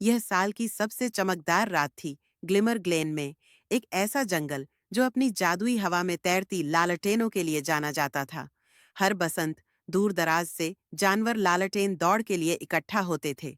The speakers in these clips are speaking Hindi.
यह साल की सबसे चमकदार रात थी। ग्लिमर ग्लेन में एक ऐसा जंगल जो अपनी जादुई हवा में तैरती लालटेनों के लिए जाना जाता था। हर बसंत दूर दराज से जानवर लालटेन दौड़ के लिए इकट्ठा होते थे।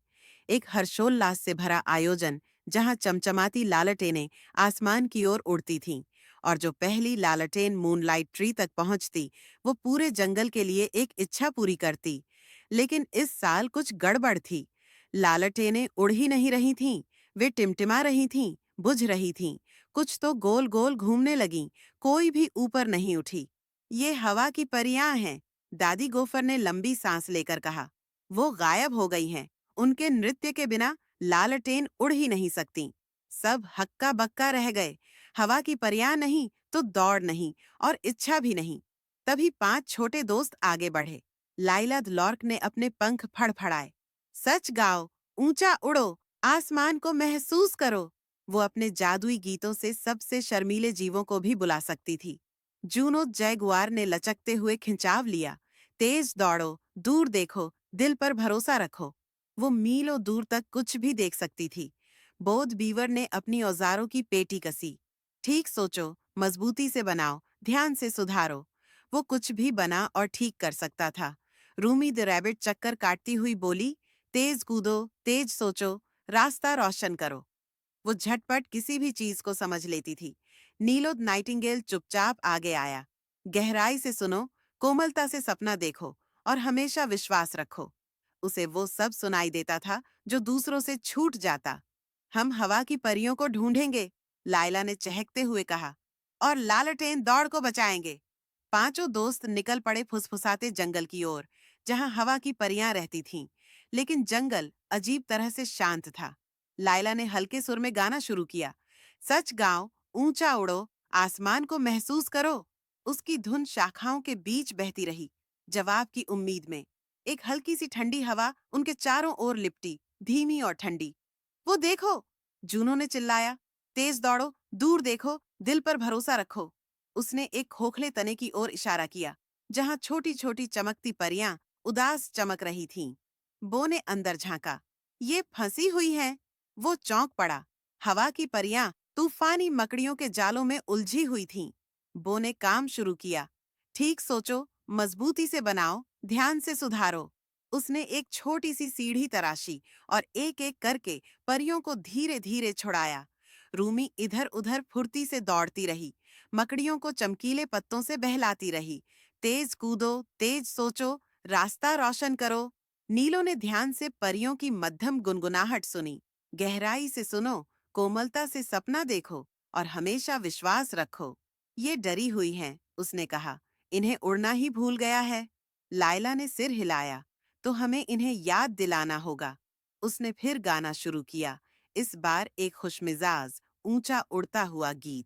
एक हर्षोल्लास से भरा आयोजन जहां चमचमाती लालटेनें आसमान की ओर उड़ती थीं और जो पहली लालटेन मूनलाइट ट्री तक पहुंचती वो पूरे जंगल के लिए एक इच्छा पूरी करती। लेकिन इस साल कुछ गड़बड़ थी। लालटेनें उड़ ही नहीं रही थीं, वे टिमटिमा रही थीं, बुझ रही थीं, कुछ तो गोल गोल घूमने लगीं, कोई भी ऊपर नहीं उठी। ये हवा की परियां हैं, दादी गोफर ने लंबी सांस लेकर कहा। वो गायब हो गई हैं, उनके नृत्य के बिना लालटेन उड़ ही नहीं सकती। सब हक्का बक्का रह गए, हवा की परियां नहीं तो दौड़ नहीं और इच्छा भी नहीं। तभी 5 छोटे दोस्त आगे बढ़े। लाइला लॉर्क ने अपने पंख फड़फड़ाए। सच गाओ, ऊंचा उड़ो, आसमान को महसूस करो। वो अपने जादुई गीतों से सबसे शर्मीले जीवों को भी बुला सकती थी। जूनो जैगुआर ने लचकते हुए खिंचाव लिया। तेज दौड़ो, दूर देखो, दिल पर भरोसा रखो। वो मीलों दूर तक कुछ भी देख सकती थी। बोध बीवर ने अपनी औजारों की पेटी कसी। ठीक सोचो, मजबूती से बनाओ, ध्यान से सुधारो। वो कुछ भी बना और ठीक कर सकता था। रूमी द रैबिट चक्कर काटती हुई बोली, तेज कूदो, तेज सोचो, रास्ता रोशन करो। वो झटपट किसी भी चीज को समझ लेती थी। नीलो नाइटिंगेल चुपचाप आगे आया। गहराई से सुनो, कोमलता से सपना देखो और हमेशा विश्वास रखो। उसे वो सब सुनाई देता था जो दूसरों से छूट जाता। हम हवा की परियों को ढूंढेंगे, लायला ने चहकते हुए कहा, और लालटेन दौड़ को बचाएंगे। पांचों दोस्त निकल पड़े फुसफुसाते जंगल की ओर, जहां हवा की परियां रहती थीं। लेकिन जंगल अजीब तरह से शांत था। लायला ने हल्के सुर में गाना शुरू किया। सच गाओ, ऊंचा उड़ो, आसमान को महसूस करो। उसकी धुन शाखाओं के बीच बहती रही, जवाब की उम्मीद में। एक हल्की सी ठंडी हवा उनके चारों ओर लिपटी, धीमी और ठंडी। वो देखो, जूनो ने चिल्लाया। तेज दौड़ो, दूर देखो, दिल पर भरोसा रखो। उसने एक खोखले तने की ओर इशारा किया, जहां छोटी छोटी चमकती परियां उदास चमक रही थीं। बो ने अंदर झांका। ये फंसी हुई हैं। वो चौंक पड़ा। हवा की परियां तूफानी मकड़ियों के जालों में उलझी हुई थीं। बो ने काम शुरू किया। ठीक सोचो, मजबूती से बनाओ, ध्यान से सुधारो। उसने एक छोटी सी सीढ़ी तराशी और एक एक करके परियों को धीरे धीरे छुड़ाया। रूमी इधर उधर फुर्ती से दौड़ती रही, मकड़ियों को चमकीले पत्तों से बहलाती रही। तेज कूदो, तेज सोचो, रास्ता रोशन करो। नीलो ने ध्यान से परियों की मध्यम गुनगुनाहट सुनी। गहराई से सुनो, कोमलता से सपना देखो और हमेशा विश्वास रखो। ये डरी हुई हैं, उसने कहा। इन्हें उड़ना ही भूल गया है। लायला ने सिर हिलाया। तो हमें इन्हें याद दिलाना होगा। उसने फिर गाना शुरू किया, इस बार एक खुशमिजाज, ऊंचा उड़ता हुआ गीत।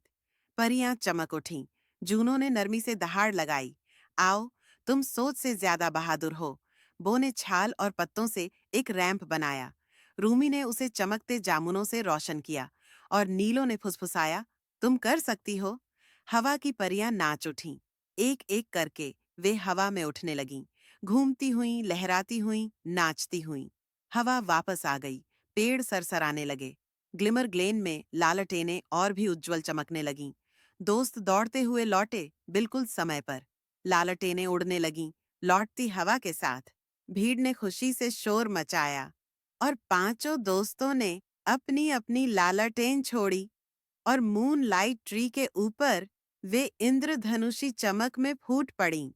परियां चमक उठीं। जूनो ने नरमी से दहाड़ लगाई। आओ, तुम सोच से ज्यादा बहादुर हो। बो ने छाल और पत्तों से एक रैंप बनाया। रूमी ने उसे चमकते जामुनों से रोशन किया और नीलो ने फुसफुसाया, तुम कर सकती हो। हवा की परियां नाच उठीं। एक एक करके वे हवा में उठने लगीं, घूमती हुईं, लहराती हुईं, नाचती हुईं। हवा वापस आ गई। पेड़ सरसराने लगे। ग्लिमर ग्लेन में लालटेनें और भी उज्जवल चमकने लगीं। दोस्त दौड़ते हुए लौटे, बिल्कुल समय पर। लालटेनें उड़ने लगीं, लौटती हवा के साथ। भीड़ ने खुशी से शोर मचाया और पांचों दोस्तों ने अपनी अपनी लालटेन छोड़ी और मून लाइट ट्री के ऊपर वे इंद्रधनुषी चमक में फूट पड़ीं।